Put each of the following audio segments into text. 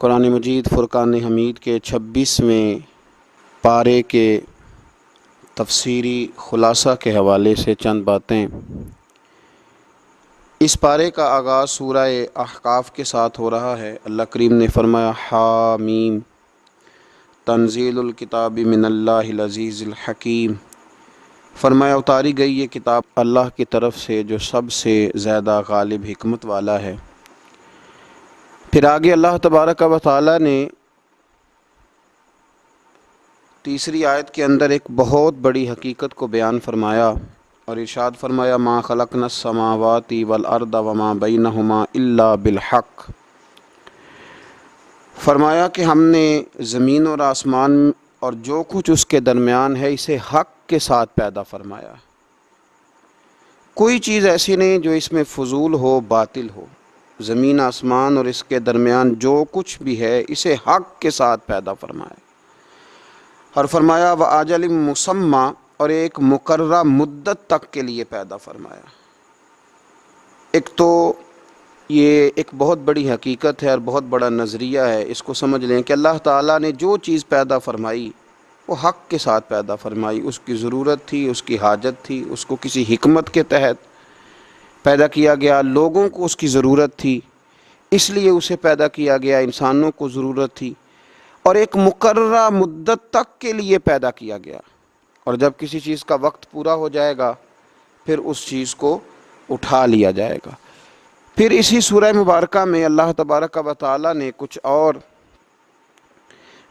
قرآن مجید فرقان حمید کے 26ویں پارے کے تفسیری خلاصہ کے حوالے سے چند باتیں۔ اس پارے کا آغاز سورہ احقاف کے ساتھ ہو رہا ہے۔ اللہ کریم نے فرمایا حامیم تنزیل الکتاب من اللہ العزیز الحکیم، فرمایا اتاری گئی یہ کتاب اللہ کی طرف سے جو سب سے زیادہ غالب حکمت والا ہے۔ پھر آگے اللہ تبارک و تعالی نے تیسری آیت کے اندر ایک بہت بڑی حقیقت کو بیان فرمایا اور ارشاد فرمایا ما خلقنا السماوات والارض وما بینہما الا بالحق، فرمایا کہ ہم نے زمین اور آسمان اور جو کچھ اس کے درمیان ہے اسے حق کے ساتھ پیدا فرمایا۔ کوئی چیز ایسی نہیں جو اس میں فضول ہو، باطل ہو۔ زمین آسمان اور اس کے درمیان جو کچھ بھی ہے اسے حق کے ساتھ پیدا فرمایا، اور فرمایا وَأَجَلٍ مُّسَمًّى، اور ایک مقررہ مدت تک کے لیے پیدا فرمایا۔ ایک تو یہ ایک بہت بڑی حقیقت ہے اور بہت بڑا نظریہ ہے، اس کو سمجھ لیں کہ اللہ تعالیٰ نے جو چیز پیدا فرمائی وہ حق کے ساتھ پیدا فرمائی۔ اس کی ضرورت تھی، اس کی حاجت تھی، اس کو کسی حکمت کے تحت پیدا کیا گیا۔ لوگوں کو اس کی ضرورت تھی اس لیے اسے پیدا کیا گیا، انسانوں کو ضرورت تھی، اور ایک مقررہ مدت تک کے لیے پیدا کیا گیا، اور جب کسی چیز کا وقت پورا ہو جائے گا پھر اس چیز کو اٹھا لیا جائے گا۔ پھر اسی سورہ مبارکہ میں اللہ تبارک و تعالی نے کچھ اور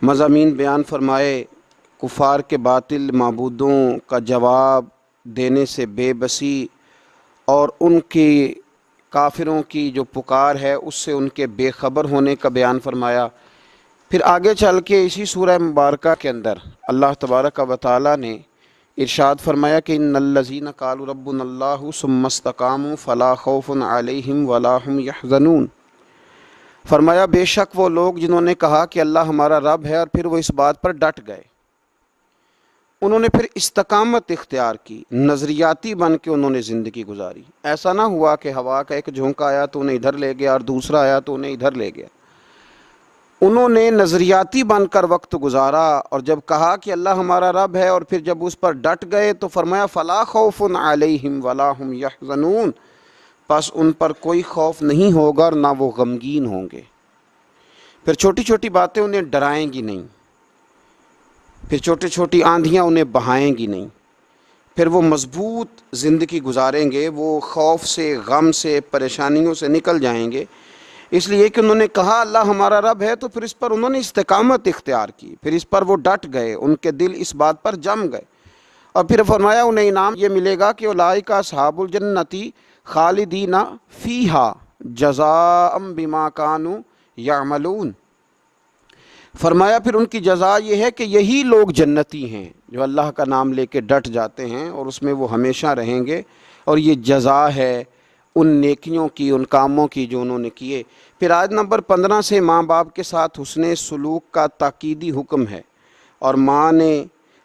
مضامین بیان فرمائے۔ کفار کے باطل معبودوں کا جواب دینے سے بے بسی اور ان کی کافروں کی جو پکار ہے اس سے ان کے بے خبر ہونے کا بیان فرمایا۔ پھر آگے چل کے اسی سورہ مبارکہ کے اندر اللہ تبارک و تعالی نے ارشاد فرمایا کہ ان الذین قالوا ربنا اللہ ثم استقاموا فلا خوف علیہم ولا هم یحزنون، فرمایا بے شک وہ لوگ جنہوں نے کہا کہ اللہ ہمارا رب ہے اور پھر وہ اس بات پر ڈٹ گئے، انہوں نے پھر استقامت اختیار کی، نظریاتی بن کے انہوں نے زندگی گزاری۔ ایسا نہ ہوا کہ ہوا کا ایک جھونکا آیا تو انہیں ادھر لے گیا اور دوسرا آیا تو انہیں ادھر لے گیا۔ انہوں نے نظریاتی بن کر وقت گزارا، اور جب کہا کہ اللہ ہمارا رب ہے اور پھر جب اس پر ڈٹ گئے تو فرمایا فلا خوف علیہم ولا هم یحزنون، پس ان پر کوئی خوف نہیں ہوگا اور نہ وہ غمگین ہوں گے۔ پھر چھوٹی چھوٹی باتیں انہیں ڈرائیں گی نہیں، پھر چھوٹی چھوٹی آندھیاں انہیں بہائیں گی نہیں، پھر وہ مضبوط زندگی گزاریں گے، وہ خوف سے، غم سے، پریشانیوں سے نکل جائیں گے، اس لیے کہ انہوں نے کہا اللہ ہمارا رب ہے، تو پھر اس پر انہوں نے استقامت اختیار کی، پھر اس پر وہ ڈٹ گئے، ان کے دل اس بات پر جم گئے، اور پھر فرمایا انہیں انعام یہ ملے گا کہ اولئک اصحاب الجنۃ خالدین فیہا جزاء بما کانوا یعملون، فرمایا پھر ان کی جزا یہ ہے کہ یہی لوگ جنتی ہیں جو اللہ کا نام لے کے ڈٹ جاتے ہیں اور اس میں وہ ہمیشہ رہیں گے، اور یہ جزا ہے ان نیکیوں کی، ان کاموں کی جو انہوں نے کیے۔ پھر آیت نمبر 15 سے ماں باپ کے ساتھ حسن سلوک کا تاکیدی حکم ہے، اور ماں نے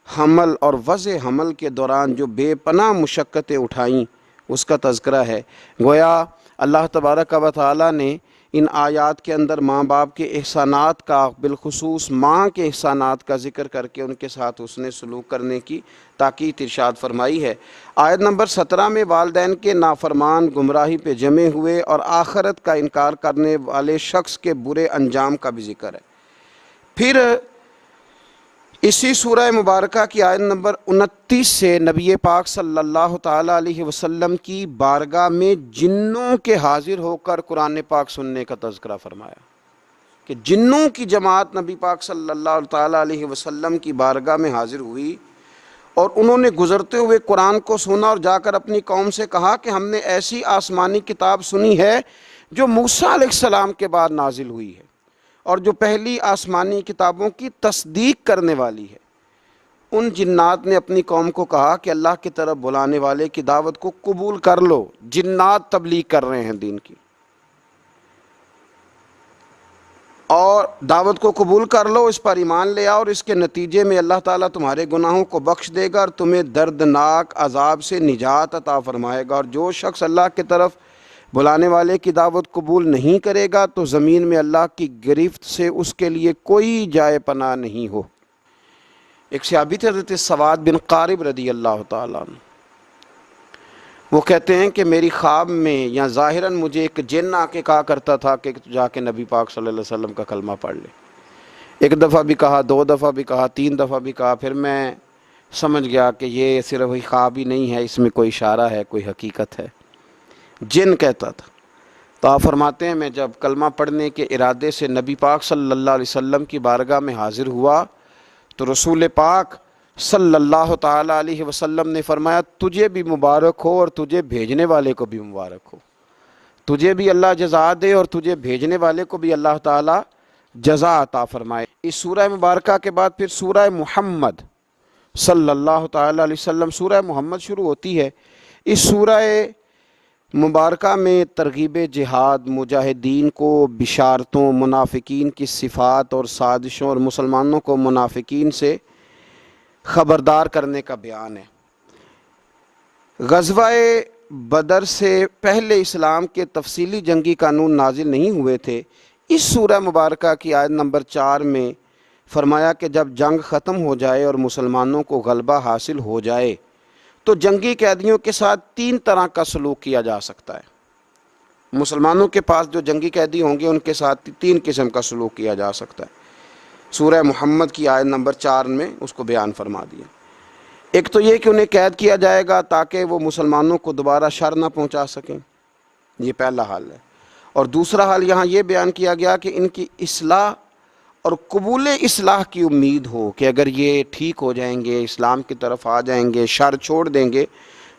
حمل اور وضع حمل کے دوران جو بے پناہ مشقتیں اٹھائیں اس کا تذکرہ ہے۔ گویا اللہ تبارک و تعالی نے ان آیات کے اندر ماں باپ کے احسانات کا، بالخصوص ماں کے احسانات کا ذکر کر کے ان کے ساتھ حسن سلوک کرنے کی تاکید ارشاد فرمائی ہے۔ آیت نمبر 17 میں والدین کے نافرمان گمراہی پہ جمے ہوئے اور آخرت کا انکار کرنے والے شخص کے برے انجام کا بھی ذکر ہے۔ پھر اسی سورہ مبارکہ کی آیت نمبر 29 سے نبی پاک صلی اللہ تعالی علیہ وسلم کی بارگاہ میں جنوں کے حاضر ہو کر قرآن پاک سننے کا تذکرہ فرمایا کہ جنوں کی جماعت نبی پاک صلی اللہ تعالی علیہ وسلم کی بارگاہ میں حاضر ہوئی، اور انہوں نے گزرتے ہوئے قرآن کو سنا اور جا کر اپنی قوم سے کہا کہ ہم نے ایسی آسمانی کتاب سنی ہے جو موسیٰ علیہ السلام کے بعد نازل ہوئی ہے، اور جو پہلی آسمانی کتابوں کی تصدیق کرنے والی ہے۔ ان جنات نے اپنی قوم کو کہا کہ اللہ کی طرف بلانے والے کی دعوت کو قبول کر لو، جنات تبلیغ کر رہے ہیں دین کی، اور دعوت کو قبول کر لو، اس پر ایمان لے آؤ، اور اس کے نتیجے میں اللہ تعالیٰ تمہارے گناہوں کو بخش دے گا اور تمہیں دردناک عذاب سے نجات عطا فرمائے گا، اور جو شخص اللہ کی طرف بلانے والے کی دعوت قبول نہیں کرے گا تو زمین میں اللہ کی گرفت سے اس کے لیے کوئی جائے پناہ نہیں ہو۔ ایک صحابی تھے حضرت سواد بن قارب رضی اللہ تعالیٰ عنہ، وہ کہتے ہیں کہ میری خواب میں یا ظاہراً مجھے ایک جن آ کے کہا کرتا تھا کہ جا کے نبی پاک صلی اللہ علیہ وسلم کا کلمہ پڑھ لے۔ ایک دفعہ بھی کہا، دو دفعہ بھی کہا، تین دفعہ بھی کہا، پھر میں سمجھ گیا کہ یہ صرف خواب ہی نہیں ہے، اس میں کوئی اشارہ ہے، کوئی حقیقت ہے۔ جن کہتا تھا۔ تو آپ فرماتے ہیں میں جب کلمہ پڑھنے کے ارادے سے نبی پاک صلی اللہ علیہ وسلم کی بارگاہ میں حاضر ہوا تو رسول پاک صلی اللہ تعالیٰ علیہ وسلم نے فرمایا تجھے بھی مبارک ہو اور تجھے بھیجنے والے کو بھی مبارک ہو، تجھے بھی اللہ جزا دے اور تجھے بھیجنے والے کو بھی اللہ تعالیٰ جزا عطا فرمائے۔ اس سورہ مبارکہ کے بعد پھر سورہ محمد صلی اللہ تعالیٰ علیہ وسلم، سورہ محمد شروع ہوتی ہے۔ اس سورہ مبارکہ میں ترغیب جہاد، مجاہدین کو بشارتوں، منافقین کی صفات اور سازشوں اور مسلمانوں کو منافقین سے خبردار کرنے کا بیان ہے۔ غزوہ بدر سے پہلے اسلام کے تفصیلی جنگی قانون نازل نہیں ہوئے تھے۔ اس سورہ مبارکہ کی آیت نمبر 4 میں فرمایا کہ جب جنگ ختم ہو جائے اور مسلمانوں کو غلبہ حاصل ہو جائے تو جنگی قیدیوں کے ساتھ 3 طرح کا سلوک کیا جا سکتا ہے۔ مسلمانوں کے پاس جو جنگی قیدی ہوں گے ان کے ساتھ 3 قسم کا سلوک کیا جا سکتا ہے۔ سورہ محمد کی آیت نمبر 4 میں اس کو بیان فرما دیا۔ ایک تو یہ کہ انہیں قید کیا جائے گا تاکہ وہ مسلمانوں کو دوبارہ شر نہ پہنچا سکیں، یہ پہلا حال ہے۔ اور دوسرا حال یہاں یہ بیان کیا گیا کہ ان کی اصلاح اور قبول اصلاح کی امید ہو کہ اگر یہ ٹھیک ہو جائیں گے، اسلام کی طرف آ جائیں گے، شر چھوڑ دیں گے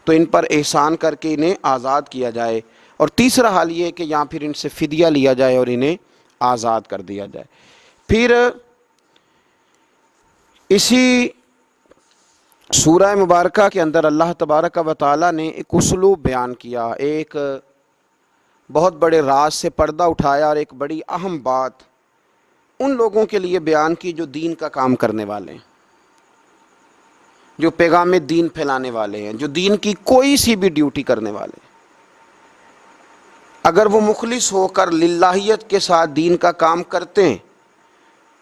تو ان پر احسان کر کے انہیں آزاد کیا جائے۔ اور تیسرا حال یہ کہ یہاں پھر ان سے فدیہ لیا جائے اور انہیں آزاد کر دیا جائے۔ پھر اسی سورہ مبارکہ کے اندر اللہ تبارک و تعالیٰ نے ایک اسلوب بیان کیا، ایک بہت بڑے راز سے پردہ اٹھایا اور ایک بڑی اہم بات ان لوگوں کے لیے بیان کی جو دین کا کام کرنے والے ہیں، جو پیغام دین پھیلانے والے ہیں، جو دین کی کوئی سی بھی ڈیوٹی کرنے والے ہیں۔ اگر وہ مخلص ہو کر للہیت کے ساتھ دین کا کام کرتے ہیں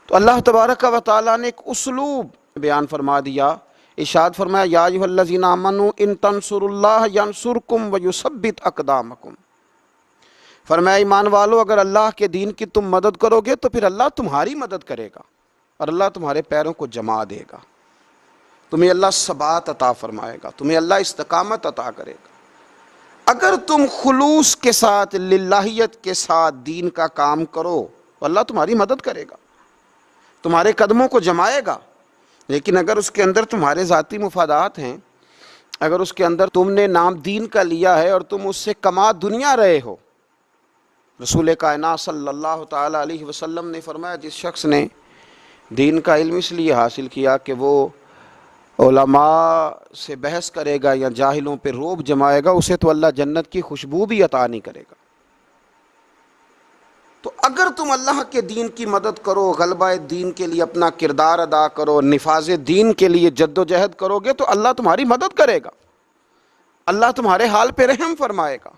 تو اللہ تبارک و تعالیٰ نے ایک اسلوب بیان فرما دیا۔ ارشاد فرمایا یا ایھا الذین آمنوا ان تنصروا اللہ ینصرکم ویثبت اقدامکم۔ فرمایا ایمان والو اگر اللہ کے دین کی تم مدد کرو گے تو پھر اللہ تمہاری مدد کرے گا اور اللہ تمہارے پیروں کو جما دے گا، تمہیں اللہ ثبات عطا فرمائے گا، تمہیں اللہ استقامت عطا کرے گا۔ اگر تم خلوص کے ساتھ، للہیت کے ساتھ دین کا کام کرو تو اللہ تمہاری مدد کرے گا، تمہارے قدموں کو جمائے گا۔ لیکن اگر اس کے اندر تمہارے ذاتی مفادات ہیں، اگر اس کے اندر تم نے نام دین کا لیا ہے اور تم اس سے کما دنیا رہے ہو، رسول کائنات صلی اللہ تعالیٰ علیہ وسلم نے فرمایا جس شخص نے دین کا علم اس لیے حاصل کیا کہ وہ علماء سے بحث کرے گا یا جاہلوں پہ روب جمائے گا، اسے تو اللہ جنت کی خوشبو بھی عطا نہیں کرے گا۔ تو اگر تم اللہ کے دین کی مدد کرو، غلبہ دین کے لیے اپنا کردار ادا کرو، نفاذ دین کے لیے جد و جہد کرو گے تو اللہ تمہاری مدد کرے گا، اللہ تمہارے حال پہ رحم فرمائے گا،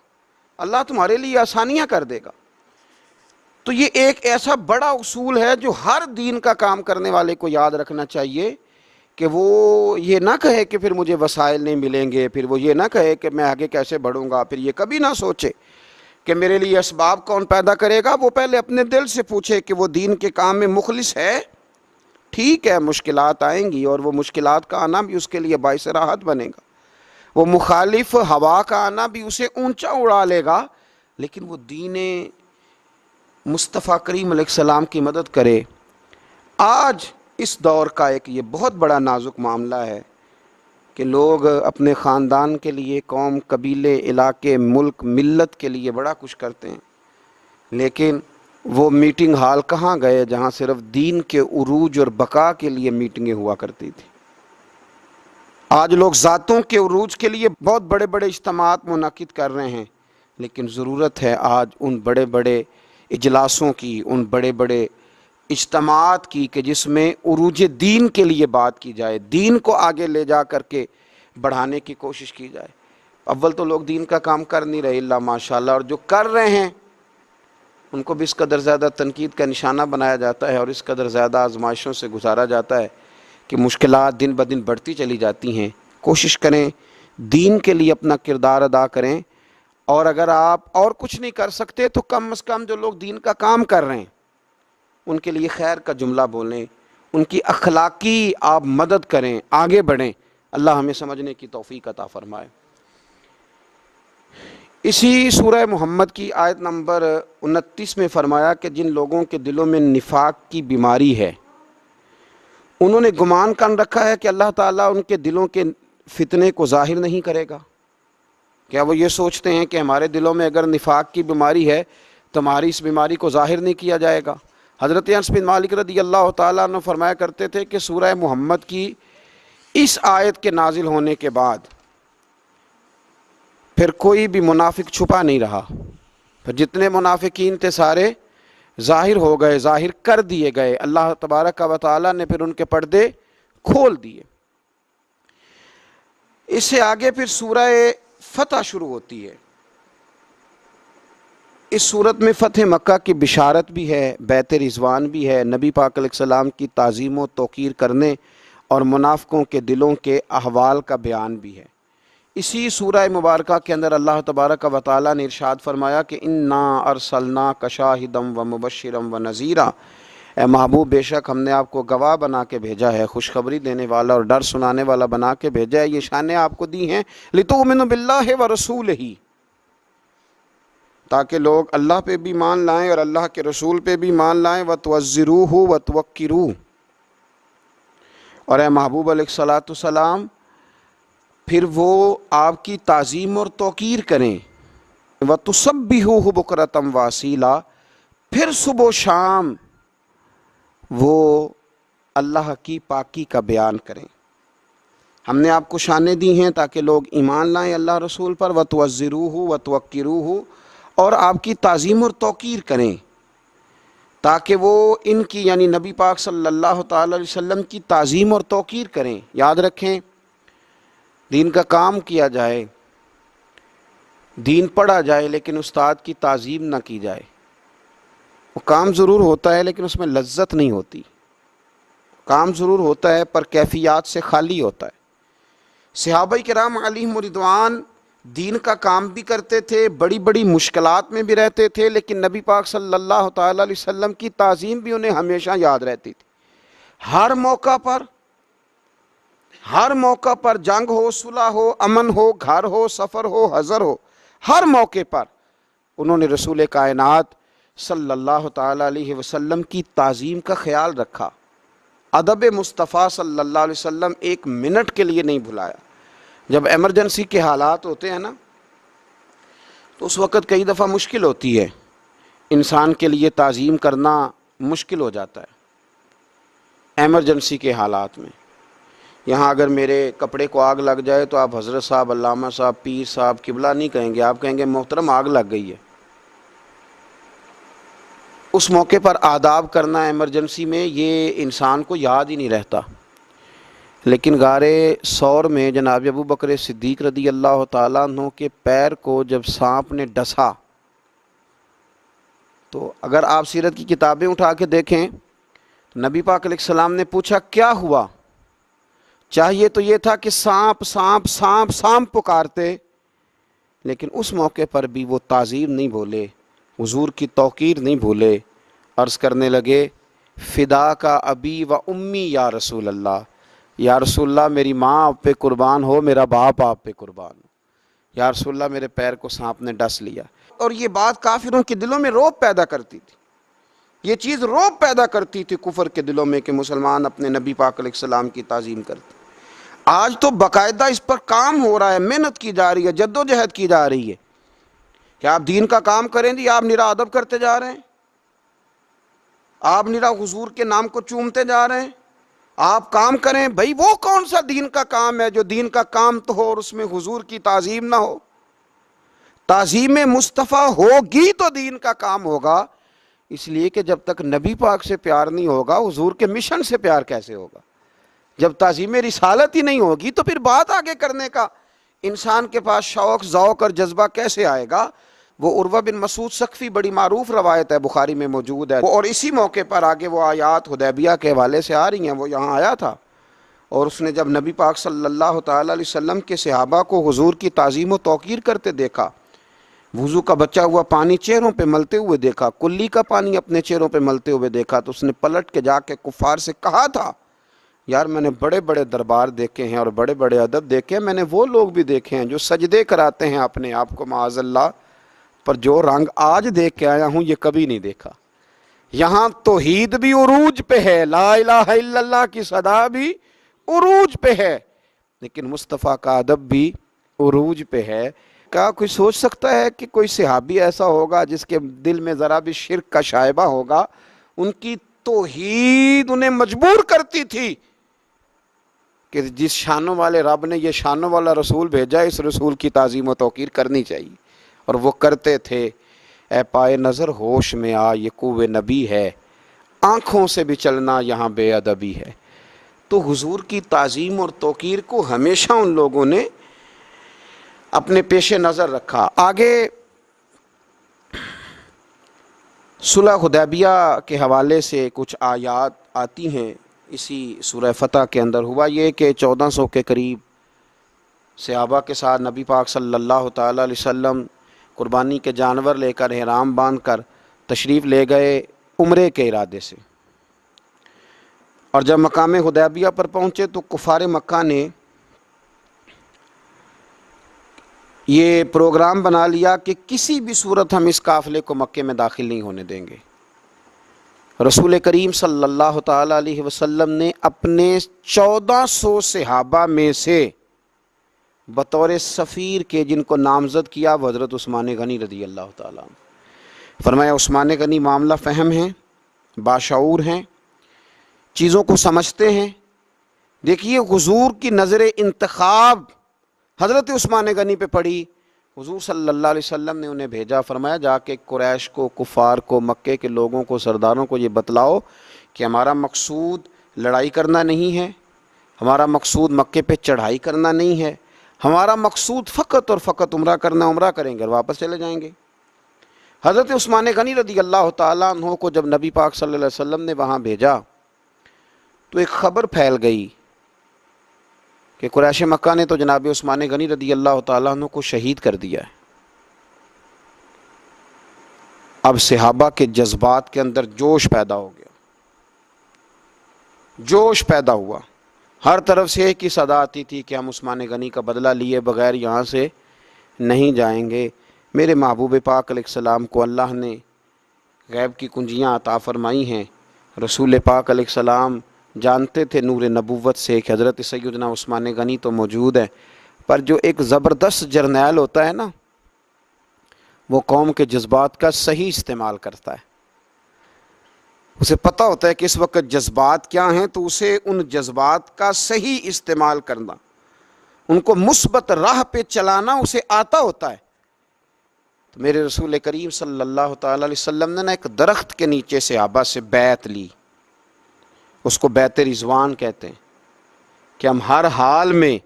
اللہ تمہارے لیے آسانیاں کر دے گا۔ تو یہ ایک ایسا بڑا اصول ہے جو ہر دین کا کام کرنے والے کو یاد رکھنا چاہیے کہ وہ یہ نہ کہے کہ پھر مجھے وسائل نہیں ملیں گے، پھر وہ یہ نہ کہے کہ میں آگے کیسے بڑھوں گا، پھر یہ کبھی نہ سوچے کہ میرے لیے اسباب کون پیدا کرے گا۔ وہ پہلے اپنے دل سے پوچھے کہ وہ دین کے کام میں مخلص ہے۔ ٹھیک ہے مشکلات آئیں گی اور وہ مشکلات کا آنا بھی اس کے لیے باعث راحت بنے گا، وہ مخالف ہوا کا آنا بھی اسے اونچا اڑا لے گا، لیکن وہ دین مصطفیٰ کریم علیہ السلام کی مدد کرے۔ آج اس دور کا ایک یہ بہت بڑا نازک معاملہ ہے کہ لوگ اپنے خاندان کے لیے، قوم، قبیلے، علاقے، ملک، ملت کے لیے بڑا کچھ کرتے ہیں، لیکن وہ میٹنگ ہال کہاں گئے جہاں صرف دین کے عروج اور بقا کے لیے میٹنگیں ہوا کرتی تھی۔ آج لوگ ذاتوں کے عروج کے لیے بہت بڑے بڑے اجتماعات منعقد کر رہے ہیں، لیکن ضرورت ہے آج ان بڑے بڑے اجلاسوں کی، ان بڑے بڑے اجتماعات کی کہ جس میں عروج دین کے لیے بات کی جائے، دین کو آگے لے جا کر کے بڑھانے کی کوشش کی جائے۔ اول تو لوگ دین کا کام کر نہیں رہے اللہ ماشاءاللہ، اور جو کر رہے ہیں ان کو بھی اس قدر زیادہ تنقید کا نشانہ بنایا جاتا ہے اور اس قدر زیادہ آزمائشوں سے گزارا جاتا ہے کہ مشکلات دن بدن بڑھتی چلی جاتی ہیں۔ کوشش کریں دین کے لیے اپنا کردار ادا کریں، اور اگر آپ اور کچھ نہیں کر سکتے تو کم از کم جو لوگ دین کا کام کر رہے ہیں ان کے لیے خیر کا جملہ بولیں، ان کی اخلاقی آپ مدد کریں، آگے بڑھیں۔ اللہ ہمیں سمجھنے کی توفیق عطا فرمائے۔ اسی سورہ محمد کی آیت نمبر 29 میں فرمایا کہ جن لوگوں کے دلوں میں نفاق کی بیماری ہے، انہوں نے گمان کر رکھا ہے کہ اللہ تعالیٰ ان کے دلوں کے فتنے کو ظاہر نہیں کرے گا۔ کیا وہ یہ سوچتے ہیں کہ ہمارے دلوں میں اگر نفاق کی بیماری ہے تو ہماری اس بیماری کو ظاہر نہیں کیا جائے گا؟ حضرت انس بن مالک رضی اللہ تعالیٰ عنہ فرمایا کرتے تھے کہ سورہ محمد کی اس آیت کے نازل ہونے کے بعد پھر کوئی بھی منافق چھپا نہیں رہا، پھر جتنے منافقین تھے سارے ظاہر ہو گئے، ظاہر کر دیے گئے۔ اللہ تبارک و تعالیٰ نے پھر ان کے پردے کھول دیے۔ اس سے آگے پھر سورہ فتح شروع ہوتی ہے۔ اس صورت میں فتح مکہ کی بشارت بھی ہے، بیت رضوان بھی ہے، نبی پاک علیہ السلام کی تعظیم و توقیر کرنے اور منافقوں کے دلوں کے احوال کا بیان بھی ہے۔ اسی سورہ مبارکہ کے اندر اللہ تبارک و تعالیٰ نے ارشاد فرمایا کہ انا ارسلناک شاہدا و مبشرا و نذیرا، اے محبوب بے شک ہم نے آپ کو گواہ بنا کے بھیجا ہے، خوشخبری دینے والا اور ڈر سنانے والا بنا کے بھیجا ہے۔ یہ شانیں آپ کو دی ہیں لتؤمنوا باللہ ورسولہ، تاکہ لوگ اللہ پہ بھی مان لائیں اور اللہ کے رسول پہ بھی مان لائیں، وتعزروہ وتوقروہ، اور اے محبوب علیہ الصلوۃ والسلام پھر وہ آپ کی تعظیم اور توقیر کریں، وتسبحوہ بکرۃ واصیلا، پھر صبح و شام وہ اللہ کی پاکی کا بیان کریں۔ ہم نے آپ کو شانیں دی ہیں تاکہ لوگ ایمان لائیں اللہ رسول پر، وتعزروہ وتوقروہ، اور آپ کی تعظیم اور توقیر کریں تاکہ وہ ان کی یعنی نبی پاک صلی اللہ تعالی علیہ وسلم کی تعظیم اور توقیر کریں۔ یاد رکھیں دین کا کام کیا جائے، دین پڑھا جائے، لیکن استاد کی تعظیم نہ کی جائے۔ وہ کام ضرور ہوتا ہے لیکن اس میں لذت نہیں ہوتی، کام ضرور ہوتا ہے پر کیفیات سے خالی ہوتا ہے۔ صحابہ کرام علیہم رضوان دین کا کام بھی کرتے تھے، بڑی بڑی مشکلات میں بھی رہتے تھے، لیکن نبی پاک صلی اللہ تعالی علیہ وسلم کی تعظیم بھی انہیں ہمیشہ یاد رہتی تھی۔ ہر موقع پر جنگ ہو، صلح ہو، امن ہو، گھر ہو، سفر ہو، حضر ہو، ہر موقع پر انہوں نے رسول کائنات صلی اللہ تعالی علیہ وسلم کی تعظیم کا خیال رکھا۔ ادب مصطفیٰ صلی اللہ علیہ وسلم ایک منٹ کے لیے نہیں بھلایا۔ جب ایمرجنسی کے حالات ہوتے ہیں نا تو اس وقت کئی دفعہ مشکل ہوتی ہے، انسان کے لیے تعظیم کرنا مشکل ہو جاتا ہے ایمرجنسی کے حالات میں۔ یہاں اگر میرے کپڑے کو آگ لگ جائے تو آپ حضرت صاحب، علامہ صاحب، پیر صاحب، قبلہ نہیں کہیں گے، آپ کہیں گے محترم آگ لگ گئی ہے۔ اس موقع پر آداب کرنا ایمرجنسی میں یہ انسان کو یاد ہی نہیں رہتا۔ لیکن غارِ ثور میں جناب ابو بکر صدیق رضی اللہ تعالیٰ عنہ کے پیر کو جب سانپ نے ڈسا تو اگر آپ سیرت کی کتابیں اٹھا کے دیکھیں تو نبی پاک علیہ السلام نے پوچھا کیا ہوا؟ چاہیے تو یہ تھا کہ سانپ سانپ سانپ سانپ پکارتے، لیکن اس موقع پر بھی وہ تعظیم نہیں بولے، حضور کی توقیر نہیں بھولے، عرض کرنے لگے فدا کا ابی و امی یا رسول اللہ، یا رسول اللہ میری ماں آپ پہ قربان ہو، میرا باپ آپ پہ قربان ہو، یا رسول اللہ میرے پیر کو سانپ نے ڈس لیا۔ اور یہ بات کافروں کے دلوں میں رعب پیدا کرتی تھی، یہ چیز رعب پیدا کرتی تھی کفر کے دلوں میں کہ مسلمان اپنے نبی پاک علیہ السلام کی تعظیم کرتے۔ آج تو باقاعدہ اس پر کام ہو رہا ہے، محنت کی جا رہی ہے، جد و جہد کی جا رہی ہے کہ آپ دین کا کام کریں جی، آپ نرا ادب کرتے جا رہے ہیں، آپ نرا حضور کے نام کو چومتے جا رہے ہیں، آپ کام کریں۔ بھائی وہ کون سا دین کا کام ہے جو دین کا کام تو ہو اور اس میں حضور کی تعظیم نہ ہو؟ تعظیم مصطفیٰ ہوگی تو دین کا کام ہوگا، اس لیے کہ جب تک نبی پاک سے پیار نہیں ہوگا حضور کے مشن سے پیار کیسے ہوگا؟ جب تعظیم رسالت ہی نہیں ہوگی تو پھر بات آگے کرنے کا انسان کے پاس شوق ذوق اور جذبہ کیسے آئے گا؟ وہ عروہ بن مسعود ثقفی، بڑی معروف روایت ہے، بخاری میں موجود ہے، اور اسی موقع پر آگے وہ آیات حدیبیہ کے حوالے سے آ رہی ہیں، وہ یہاں آیا تھا اور اس نے جب نبی پاک صلی اللہ تعالی علیہ وسلم کے صحابہ کو حضور کی تعظیم و توقیر کرتے دیکھا، وضو کا بچا ہوا پانی چہروں پہ ملتے ہوئے دیکھا، کلی کا پانی اپنے چہروں پہ ملتے ہوئے دیکھا، تو اس نے پلٹ کے جا کے کفار سے کہا تھا، یار میں نے بڑے بڑے دربار دیکھے ہیں اور بڑے بڑے ادب دیکھے ہیں، میں نے وہ لوگ بھی دیکھے ہیں جو سجدے کراتے ہیں اپنے آپ کو معاذ اللہ، پر جو رنگ آج دیکھ کے آیا ہوں یہ کبھی نہیں دیکھا۔ یہاں توحید بھی عروج پہ ہے، لا الہ الا اللہ کی صدا بھی عروج پہ ہے، لیکن مصطفیٰ کا ادب بھی عروج پہ ہے۔ کیا کوئی سوچ سکتا ہے کہ کوئی صحابی ایسا ہوگا جس کے دل میں ذرا بھی شرک کا شائبہ ہوگا؟ ان کی توحید انہیں مجبور کرتی تھی کہ جس شانوں والے رب نے یہ شانوں والا رسول بھیجا، اس رسول کی تعظیم و توقیر کرنی چاہیے، اور وہ کرتے تھے۔ اے پائے نظر ہوش میں آ، یہ کوہ نبی ہے، آنکھوں سے بھی چلنا یہاں بے ادبی ہے۔ تو حضور کی تعظیم اور توقیر کو ہمیشہ ان لوگوں نے اپنے پیش نظر رکھا۔ آگے صلح حدیبیہ کے حوالے سے کچھ آیات آتی ہیں اسی سورہ فتح کے اندر۔ ہوا یہ کہ 1400 کے قریب صحابہ کے ساتھ نبی پاک صلی اللہ تعالی علیہ وسلم قربانی کے جانور لے کر احرام باندھ کر تشریف لے گئے عمرے کے ارادے سے، اور جب مقام حدیبیہ پر پہنچے تو کفار مکہ نے یہ پروگرام بنا لیا کہ کسی بھی صورت ہم اس قافلے کو مکے میں داخل نہیں ہونے دیں گے۔ رسول کریم صلی اللہ تعالی علیہ وسلم نے اپنے 1400 صحابہ میں سے بطور سفیر کے جن کو نامزد کیا وہ حضرت عثمان غنی رضی اللہ تعالیٰ عنہ۔ فرمایا عثمان غنی معاملہ فہم ہیں، باشعور ہیں، چیزوں کو سمجھتے ہیں۔ دیکھیے حضور کی نظر انتخاب حضرت عثمان غنی پہ پڑی، حضور صلی اللہ علیہ وسلم نے انہیں بھیجا، فرمایا جا کے قریش کو، کفار کو، مکے کے لوگوں کو، سرداروں کو یہ بتلاؤ کہ ہمارا مقصود لڑائی کرنا نہیں ہے، ہمارا مقصود مکے پہ چڑھائی کرنا نہیں ہے، ہمارا مقصود فقط اور فقط عمرہ کرنا، عمرہ کریں گے اور واپس چلے جائیں گے۔ حضرت عثمان غنی رضی اللہ تعالیٰ عنہ کو جب نبی پاک صلی اللہ علیہ وسلم نے وہاں بھیجا تو ایک خبر پھیل گئی کہ قریش مکہ نے تو جناب عثمان غنی رضی اللہ تعالیٰ عنہ کو شہید کر دیا ہے۔ اب صحابہ کے جذبات کے اندر جوش پیدا ہو گیا، جوش پیدا ہوا، ہر طرف سے ایک ہی صدا آتی تھی کہ ہم عثمان غنی کا بدلہ لیے بغیر یہاں سے نہیں جائیں گے۔ میرے محبوب پاک علیہ السلام کو اللہ نے غیب کی کنجیاں عطا فرمائی ہیں، رسول پاک علیہ السلام جانتے تھے نور نبوت سے کہ حضرت سیدنا عثمان غنی تو موجود ہے، پر جو ایک زبردست جرنیل ہوتا ہے نا، وہ قوم کے جذبات کا صحیح استعمال کرتا ہے، اسے پتہ ہوتا ہے کہ اس وقت جذبات کیا ہیں، تو اسے ان جذبات کا صحیح استعمال کرنا، ان کو مثبت راہ پہ چلانا اسے آتا ہوتا ہے۔ تو میرے رسول کریم صلی اللہ تعالی علیہ وسلم نے ایک درخت کے نیچے صحابہ سے بیعت لی، اس کو بیعت رضوان کہتے ہیں، کہ ہم ہر حال میں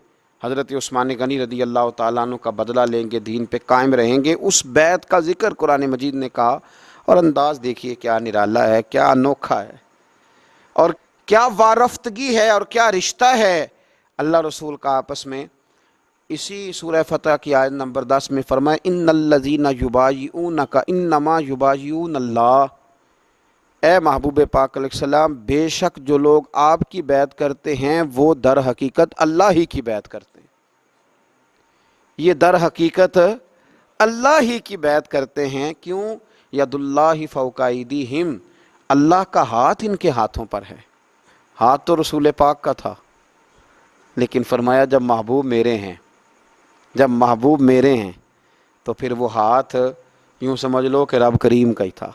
حضرت عثمان غنی رضی اللہ تعالیٰ عنہ کا بدلہ لیں گے، دین پہ قائم رہیں گے۔ اس بیعت کا ذکر قرآن مجید نے کہا، اور انداز دیکھیے کیا نرالا ہے، کیا انوکھا ہے، اور کیا وارفتگی ہے، اور کیا رشتہ ہے اللہ رسول کا آپس میں۔ اسی سورہ فتح کی آیت نمبر 10 میں فرمایا ان الذین یبایعونک انما یبایعون اللہ، اے محبوب پاک علیہ السلام بے شک جو لوگ آپ کی بیعت کرتے ہیں وہ در حقیقت اللہ ہی کی بیعت کرتے ہیں، یہ در حقیقت اللہ ہی کی بیعت کرتے ہیں۔ کیوں؟ ید اللہ فوق ایدیہم، اللہ کا ہاتھ ان کے ہاتھوں پر ہے۔ ہاتھ تو رسول پاک کا تھا، لیکن فرمایا جب محبوب میرے ہیں، جب محبوب میرے ہیں تو پھر وہ ہاتھ یوں سمجھ لو کہ رب کریم کا ہی تھا،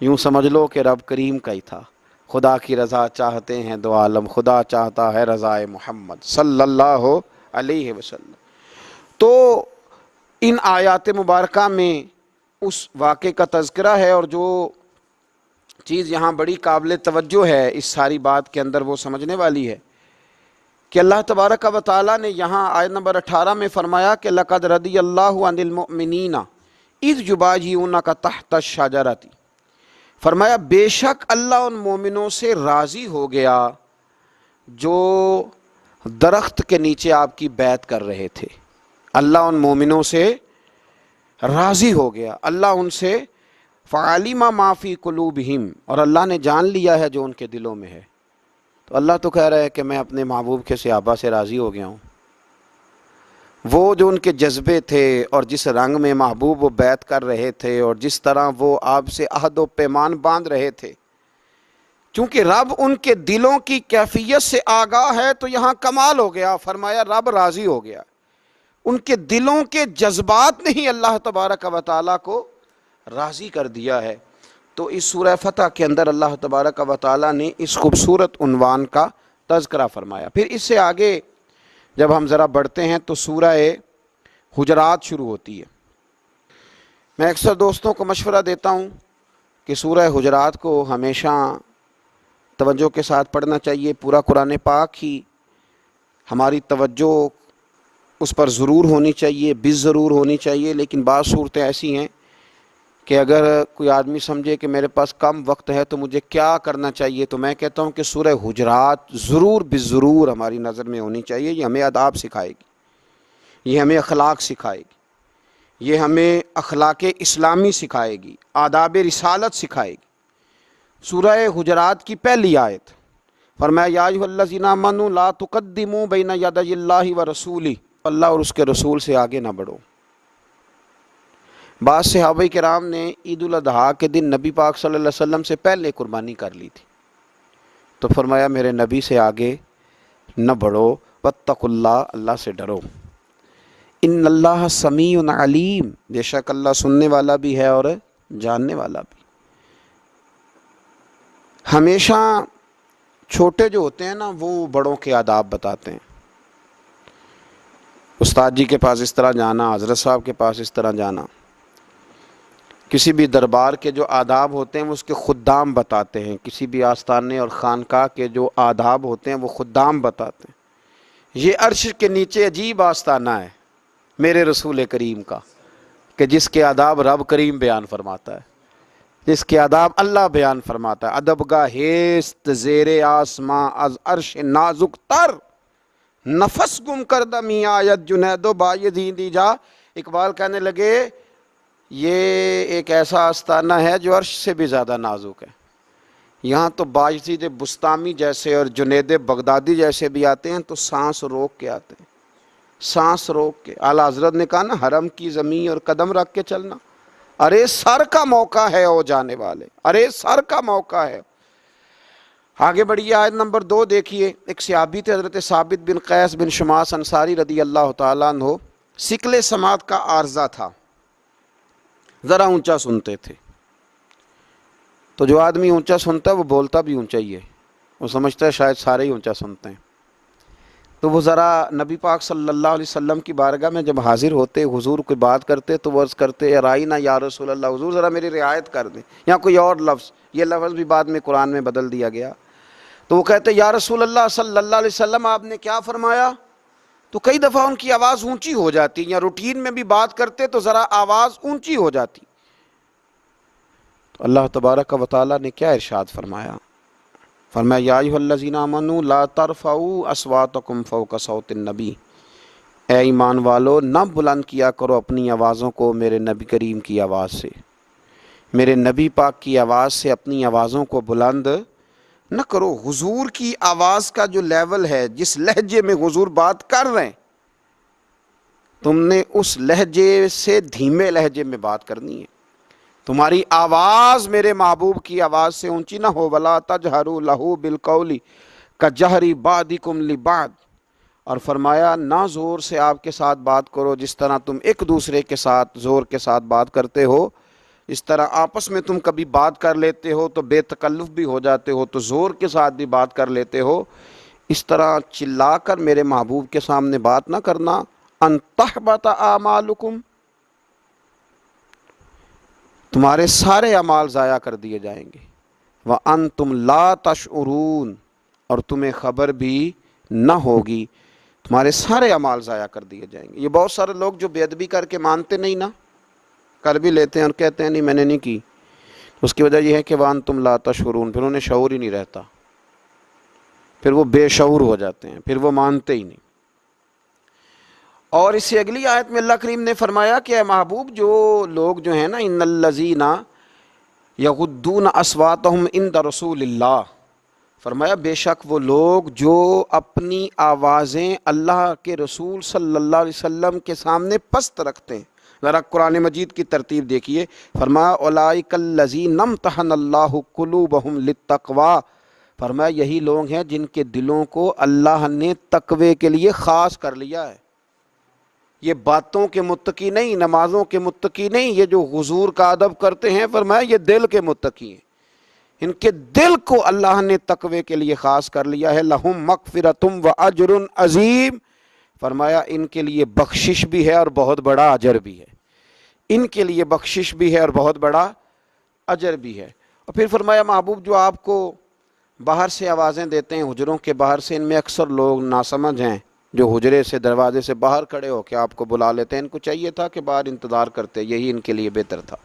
یوں سمجھ لو کہ رب کریم کا ہی تھا۔ خدا کی رضا چاہتے ہیں دو عالم، خدا چاہتا ہے رضائے محمد صلی اللہ علیہ وسلم۔ تو ان آیات مبارکہ میں اس واقعے کا تذکرہ ہے، اور جو چیز یہاں بڑی قابل توجہ ہے اس ساری بات کے اندر وہ سمجھنے والی ہے کہ اللہ تبارک و تعالیٰ نے یہاں آیت نمبر 18 میں فرمایا کہ لَقَدْ رَضِيَ اللَّهُ عَنِ الْمُؤْمِنِينَ اِذْ يُبَايِعُونَكَ تَحْتَ الشَّجَرَةِ، فرمایا بے شک اللہ ان مومنوں سے راضی ہو گیا جو درخت کے نیچے آپ کی بیعت کر رہے تھے۔ اللہ ان مومنوں سے راضی ہو گیا، اللہ ان سے فَعَلِمَ مَا فِي قُلُوبِهِمْ، اور اللہ نے جان لیا ہے جو ان کے دلوں میں ہے۔ تو اللہ تو کہہ رہا ہے کہ میں اپنے محبوب کے صحابہ سے راضی ہو گیا ہوں۔ وہ جو ان کے جذبے تھے اور جس رنگ میں محبوب وہ بیعت کر رہے تھے اور جس طرح وہ آپ سے عہد و پیمان باندھ رہے تھے، چونکہ رب ان کے دلوں کی کیفیت سے آگاہ ہے تو یہاں کمال ہو گیا، فرمایا رب راضی ہو گیا۔ ان کے دلوں کے جذبات نے ہی اللہ تبارک و تعالیٰ کو راضی کر دیا ہے۔ تو اس سورہ فتح کے اندر اللہ تبارک و تعالیٰ نے اس خوبصورت عنوان کا تذکرہ فرمایا۔ پھر اس سے آگے جب ہم ذرا بڑھتے ہیں تو سورہ حجرات شروع ہوتی ہے۔ میں اکثر دوستوں کو مشورہ دیتا ہوں کہ سورہ حجرات کو ہمیشہ توجہ کے ساتھ پڑھنا چاہیے۔ پورا قرآن پاک ہی ہماری توجہ اس پر ضرور ہونی چاہیے، ضرور ہونی چاہیے، لیکن بعض صورتیں ایسی ہیں کہ اگر کوئی آدمی سمجھے کہ میرے پاس کم وقت ہے تو مجھے کیا کرنا چاہیے، تو میں کہتا ہوں کہ سورہ حجرات ضرور ضرور ہماری نظر میں ہونی چاہیے۔ یہ ہمیں آداب سکھائے گی، یہ ہمیں اخلاق سکھائے گی، یہ ہمیں اخلاق اسلامی سکھائے گی، آداب رسالت سکھائے گی۔ سورہ حجرات کی پہلی آیت فرمایا یا ایھا الذین آمنوا لا تقدموا بین یدی اللہ ورسولہ، اللہ اور اس کے رسول سے آگے نہ بڑھو۔ بعض صحابہ کرام نے عید الاضحیٰ کے دن نبی پاک صلی اللہ علیہ وسلم سے پہلے قربانی کر لی تھی، تو فرمایا میرے نبی سے آگے نہ بڑھو، واتقوا اللہ، اللہ سے ڈرو، ان اللہ سمیع علیم، بے شک اللہ سننے والا بھی ہے اور جاننے والا بھی۔ ہمیشہ چھوٹے جو ہوتے ہیں نا وہ بڑوں کے آداب بتاتے ہیں۔ استاد جی کے پاس اس طرح جانا، حضرت صاحب کے پاس اس طرح جانا، کسی بھی دربار کے جو آداب ہوتے ہیں وہ اس کے خدام بتاتے ہیں، کسی بھی آستانے اور خانقاہ کے جو آداب ہوتے ہیں وہ خدام بتاتے ہیں۔ یہ عرش کے نیچے عجیب آستانہ ہے میرے رسول کریم کا، کہ جس کے آداب رب کریم بیان فرماتا ہے، جس کے آداب اللہ بیان فرماتا ہے۔ ادب گاہ ہیست زیر آسماں از عرش نازک تر، نفس گم کردہ می آیت جنید و بایدین دی جا۔ اقبال کہنے لگے یہ ایک ایسا آستانہ ہے جو عرش سے بھی زیادہ نازک ہے۔ یہاں تو باجزید بستامی جیسے اور جنید بغدادی جیسے بھی آتے ہیں تو سانس روک کے آتے ہیں، سانس روک کے۔ اعلیٰ حضرت نے کہا نا حرم کی زمین اور قدم رکھ کے چلنا، ارے سر کا موقع ہے او جانے والے، ارے سر کا موقع ہے۔ آگے بڑھیے، آیت نمبر 2 دیکھیے۔ ایک صحابی تھے حضرت ثابت بن قیس بن شماس انصاری رضی اللہ تعالیٰ عنہ، سکل سماعت کا عارضہ تھا، ذرا اونچا سنتے تھے۔ تو جو آدمی اونچا سنتا ہے وہ بولتا بھی اونچا ہی ہے، وہ سمجھتا ہے شاید سارے ہی اونچا سنتے ہیں۔ تو وہ ذرا نبی پاک صلی اللہ علیہ وسلم کی بارگاہ میں جب حاضر ہوتے، حضور کوئی بات کرتے تو وہ عرض کرتے ارائینا یا رسول اللہ، حضور ذرا میری رعایت کر دیں، یا کوئی اور لفظ، یہ لفظ بھی بعد میں قرآن میں بدل دیا گیا۔ تو وہ کہتے یا رسول اللہ صلی اللہ علیہ وسلم آپ نے کیا فرمایا؟ تو کئی دفعہ ان کی آواز اونچی ہو جاتی، یا روٹین میں بھی بات کرتے تو ذرا آواز اونچی ہو جاتی۔ تو اللہ تبارک و تعالیٰ نے کیا ارشاد فرمایا؟ فرمایا یا ایھا الذین آمنوا لا ترفعوا اصواتکم فوق صوت النبی، اے ایمان والو نہ بلند کیا کرو اپنی آوازوں کو میرے نبی کریم کی آواز سے، میرے نبی پاک کی آواز سے اپنی آوازوں کو بلند نہ کرو۔ حضور کی آواز کا جو لیول ہے، جس لہجے میں حضور بات کر رہے ہیں، تم نے اس لہجے سے دھیمے لہجے میں بات کرنی ہے۔ تمہاری آواز میرے محبوب کی آواز سے اونچی نہ ہو، وَلَا تَجْهَرُوا لَهُ بِالْقَوْلِ كَجَهْرِ بَعْضِكُمْ لِبَعْضٍ، اور فرمایا نہ زور سے آپ کے ساتھ بات کرو جس طرح تم ایک دوسرے کے ساتھ زور کے ساتھ بات کرتے ہو، اس طرح آپس میں تم کبھی بات کر لیتے ہو تو بے تکلف بھی ہو جاتے ہو، تو زور کے ساتھ بھی بات کر لیتے ہو، اس طرح چلا کر میرے محبوب کے سامنے بات نہ کرنا۔ ان تحبط اعمالکم، تمہارے سارے اعمال ضائع کر دیے جائیں گے۔ وانتم لا تشعرون، اور تمہیں خبر بھی نہ ہوگی تمہارے سارے اعمال ضائع کر دیے جائیں گے۔ یہ بہت سارے لوگ جو بے ادبی کر کے مانتے نہیں نا، کر بھی لیتے ہیں اور کہتے ہیں نہیں میں نے نہیں کی، اس کی وجہ یہ ہے کہ وانتم لا تشعرون، پھر انہیں شعور ہی نہیں رہتا، پھر وہ بے شعور ہو جاتے ہیں، پھر وہ مانتے ہی نہیں۔ اور اس سے اگلی آیت میں اللہ کریم نے فرمایا کہ اے محبوب جو لوگ جو ہیں نا، ان الذین یغضون اصواتہم عند رسول اللہ، فرمایا بے شک وہ لوگ جو اپنی آوازیں اللہ کے رسول صلی اللہ علیہ وسلم کے سامنے پست رکھتے ہیں۔ ذرا قرآن مجید کی ترتیب دیکھیے، فرمایا اولئک الذین امتحن اللہ قلوبہم للتقوی، فرمایا یہی لوگ ہیں جن کے دلوں کو اللہ نے تقوی کے لیے خاص کر لیا ہے۔ یہ باتوں کے متقی نہیں، نمازوں کے متقی نہیں، یہ جو حضور کا ادب کرتے ہیں، فرمایا یہ دل کے متقی ہیں، ان کے دل کو اللہ نے تقوی کے لیے خاص کر لیا ہے۔ لہم مغفرۃ و اجر عظیم، فرمایا ان کے لیے بخشش بھی ہے اور بہت بڑا اجر بھی ہے، ان کے لیے بخشش بھی ہے اور بہت بڑا اجر بھی ہے۔ اور پھر فرمایا محبوب جو آپ کو باہر سے آوازیں دیتے ہیں، حجروں کے باہر سے، ان میں اکثر لوگ ناسمجھ ہیں جو حجرے سے دروازے سے باہر کھڑے ہو کے آپ کو بلا لیتے ہیں، ان کو چاہیے تھا کہ باہر انتظار کرتے، یہی ان کے لیے بہتر تھا۔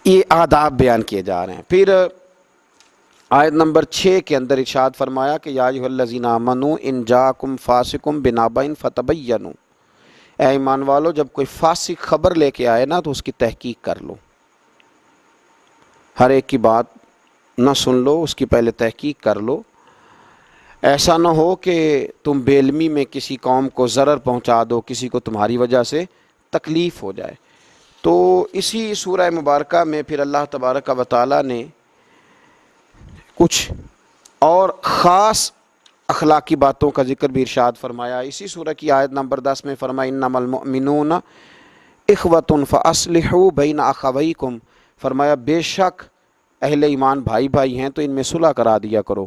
یہ آداب بیان کیے جا رہے ہیں۔ پھر آیت نمبر 6 کے اندر ارشاد فرمایا کہ یا ایھا الذین آمنوا ان جاءکم فاسق بنبأ فتبینوا، اے ایمان والو جب کوئی فاسق خبر لے کے آئے نا تو اس کی تحقیق کر لو، ہر ایک کی بات نہ سن لو، اس کی پہلے تحقیق کر لو۔ ایسا نہ ہو کہ تم بے علمی میں کسی قوم کو ضرر پہنچا دو، کسی کو تمہاری وجہ سے تکلیف ہو جائے۔ تو اسی سورہ مبارکہ میں پھر اللہ تبارک و تعالیٰ نے کچھ اور خاص اخلاقی باتوں کا ذکر بھی ارشاد فرمایا۔ اسی سورہ کی آیت نمبر 10 میں فرمایا انما المؤمنون اخوۃ فاصلحوا بین اخویکم، فرمایا بے شک اہل ایمان بھائی بھائی ہیں تو ان میں صلح کرا دیا کرو۔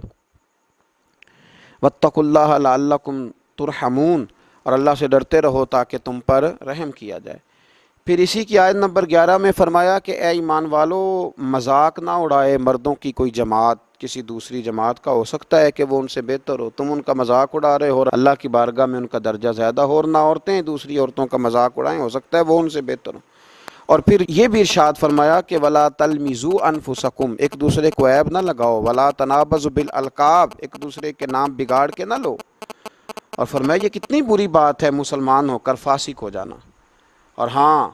واتقوا اللہ لعلکم ترحمون، اور اللہ سے ڈرتے رہو تاکہ تم پر رحم کیا جائے۔ پھر اسی کی آیت نمبر 11 میں فرمایا کہ اے ایمان والو مذاق نہ اڑائے مردوں کی کوئی جماعت کسی دوسری جماعت کا، ہو سکتا ہے کہ وہ ان سے بہتر ہو، تم ان کا مذاق اڑا رہے ہو اور اللہ کی بارگاہ میں ان کا درجہ زیادہ ہو، اور نہ عورتیں دوسری عورتوں کا مذاق اڑائیں، ہو سکتا ہے وہ ان سے بہتر ہو۔ اور پھر یہ بھی ارشاد فرمایا کہ ولا تلمزوا انفسکم، ایک دوسرے کو عیب نہ لگاؤ، ولا تنابزوا بالالقاب، ایک دوسرے کے نام بگاڑ کے نہ لو۔ اور فرمایا یہ کتنی بری بات ہے مسلمان ہو کر فاسق ہو جانا۔ اور ہاں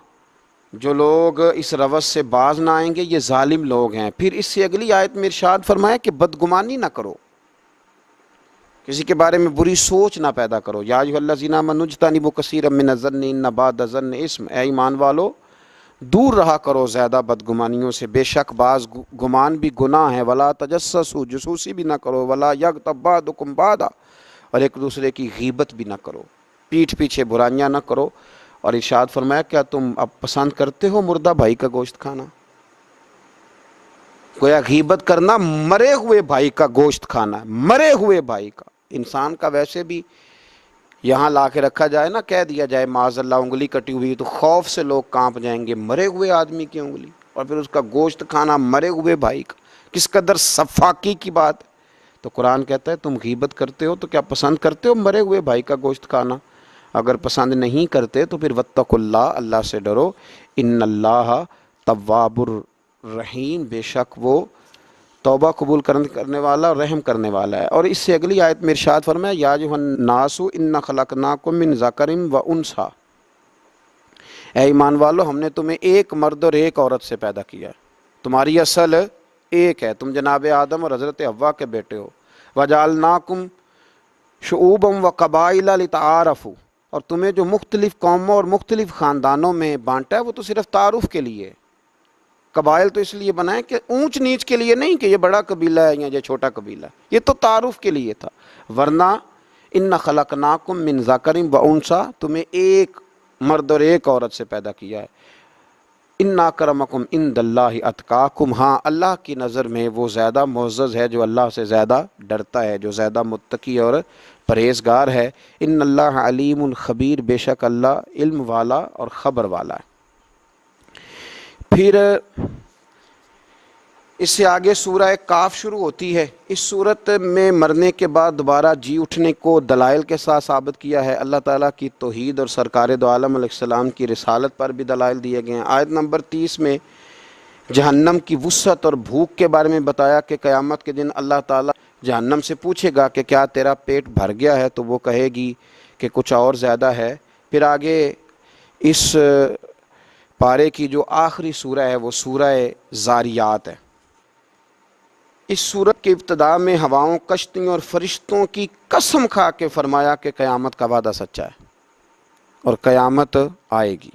جو لوگ اس روش سے باز نہ آئیں گے یہ ظالم لوگ ہیں۔ پھر اس سے اگلی آیت میں ارشاد فرمایا کہ بدگمانی نہ کرو، کسی کے بارے میں بری سوچ نہ پیدا کرو۔ یا ایھا الذین آمنوا اجتنبوا کثیرا من الظن ان بعض الظن اثم، اے ایمان والو دور رہا کرو زیادہ بدگمانیوں سے، بے شک بعض گمان بھی گناہ ہے۔ ولا تجسسوا، جاسوسی بھی نہ کرو۔ ولا یغتب بعضکم بعضا، اور ایک دوسرے کی غیبت بھی نہ کرو، پیٹھ پیچھے برائیاں نہ کرو۔ اور ارشاد فرمایا کیا تم اب پسند کرتے ہو مردہ بھائی کا گوشت کھانا؟ گویا غیبت کرنا مرے ہوئے بھائی کا گوشت کھانا ہے، مرے ہوئے بھائی کا۔ انسان کا ویسے بھی یہاں لا کے رکھا جائے نا، کہہ دیا جائے معاذ اللہ انگلی کٹی ہوئی تو خوف سے لوگ کانپ جائیں گے، مرے ہوئے آدمی کی انگلی اور پھر اس کا گوشت کھانا مرے ہوئے بھائی کا، کس قدر صفاقی کی بات ہے۔ تو قرآن کہتا ہے تم غیبت کرتے ہو تو کیا پسند کرتے ہو مرے ہوئے بھائی کا گوشت کھانا؟ اگر پسند نہیں کرتے تو پھر واتقوا اللہ، اللہ سے ڈرو، ان اللہ تواب الرحیم، بے شک وہ توبہ قبول کرنے والا اور رحم کرنے والا ہے۔ اور اس سے اگلی آیت میں ارشاد فرمایا یا ایھا الناس انا خلقناکم من ذکر و انثی، اے ایمان والو ہم نے تمہیں ایک مرد اور ایک عورت سے پیدا کیا ہے، تمہاری اصل ایک ہے، تم جناب آدم اور حضرت حوا کے بیٹے ہو۔ وجعلناکم شعوبا وقبائل لتعارفوا، اور تمہیں جو مختلف قوموں اور مختلف خاندانوں میں بانٹا ہے وہ تو صرف تعارف کے لیے ہے۔ قبائل تو اس لیے بنائے کہ اونچ نیچ کے لیے نہیں کہ یہ بڑا قبیلہ ہے یا یہ چھوٹا قبیلہ ہے، یہ تو تعارف کے لیے تھا۔ ورنہ ان خلقناکم من ذکر و انثی، تمہیں ایک مرد اور ایک عورت سے پیدا کیا ہے۔ ان اکرمکم عند اللہ اتقاکم، ہاں اللہ کی نظر میں وہ زیادہ معزز ہے جو اللہ سے زیادہ ڈرتا ہے، جو زیادہ متقی اور پرہیزگار ہے۔ ان اللہ علیم خبیر، بے شک اللہ علم والا اور خبر والا ہے۔ پھر اس سے آگے سورہ کاف شروع ہوتی ہے۔ اس صورت میں مرنے کے بعد دوبارہ جی اٹھنے کو دلائل کے ساتھ ثابت کیا ہے۔ اللہ تعالیٰ کی توحید اور سرکار دو عالم علیہ السلام کی رسالت پر بھی دلائل دیے گئے ہیں۔ آیت نمبر 30 میں جہنم کی وسعت اور بھوک کے بارے میں بتایا کہ قیامت کے دن اللہ تعالیٰ جہنم سے پوچھے گا کہ کیا تیرا پیٹ بھر گیا ہے، تو وہ کہے گی کہ کچھ اور زیادہ ہے۔ پھر آگے اس پارے کی جو آخری سورہ ہے وہ سورہ زاریات ہے۔ اس سورت کے ابتداء میں ہواؤں، کشتیوں اور فرشتوں کی قسم کھا کے فرمایا کہ قیامت کا وعدہ سچا ہے اور قیامت آئے گی،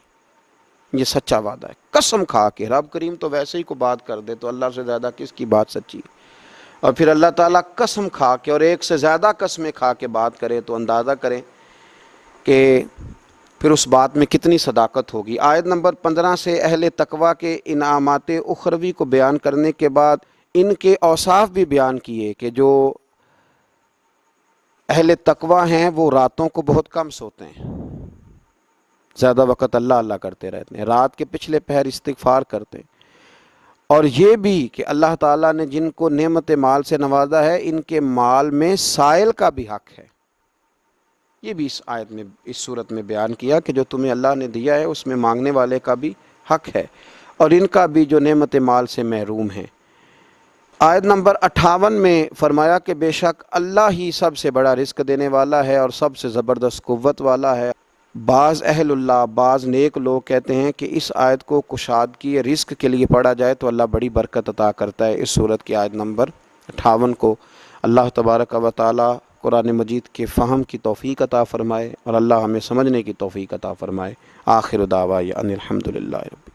یہ سچا وعدہ ہے۔ قسم کھا کے، رب کریم تو ویسے ہی کو بات کر دے تو اللہ سے زیادہ کس کی بات سچی؟ اور پھر اللہ تعالیٰ قسم کھا کے اور ایک سے زیادہ قسمیں کھا کے بات کرے تو اندازہ کریں کہ پھر اس بات میں کتنی صداقت ہوگی۔ آیت نمبر 15 سے اہل تقوی کے انعامات اخروی کو بیان کرنے کے بعد ان کے اوصاف بھی بیان کیے کہ جو اہل تقوی ہیں وہ راتوں کو بہت کم سوتے ہیں، زیادہ وقت اللہ اللہ کرتے رہتے ہیں، رات کے پچھلے پہر استغفار کرتے ہیں۔ اور یہ بھی کہ اللہ تعالیٰ نے جن کو نعمت مال سے نوازا ہے ان کے مال میں سائل کا بھی حق ہے، یہ بھی اس آیت میں، اس صورت میں بیان کیا کہ جو تمہیں اللہ نے دیا ہے اس میں مانگنے والے کا بھی حق ہے اور ان کا بھی جو نعمت مال سے محروم ہیں۔ آیت نمبر 58 میں فرمایا کہ بے شک اللہ ہی سب سے بڑا رزق دینے والا ہے اور سب سے زبردست قوت والا ہے۔ بعض اہل اللہ، بعض نیک لوگ کہتے ہیں کہ اس آیت کو کشادگی رزق کے لیے پڑھا جائے تو اللہ بڑی برکت عطا کرتا ہے۔ اس صورت کی آیت نمبر 58 کو اللہ تبارک و تعالی قرآن مجید کے فہم کی توفیق عطا فرمائے اور اللہ ہمیں سمجھنے کی توفیق عطا فرمائے۔ آخر دعوانا ان الحمد للہ رب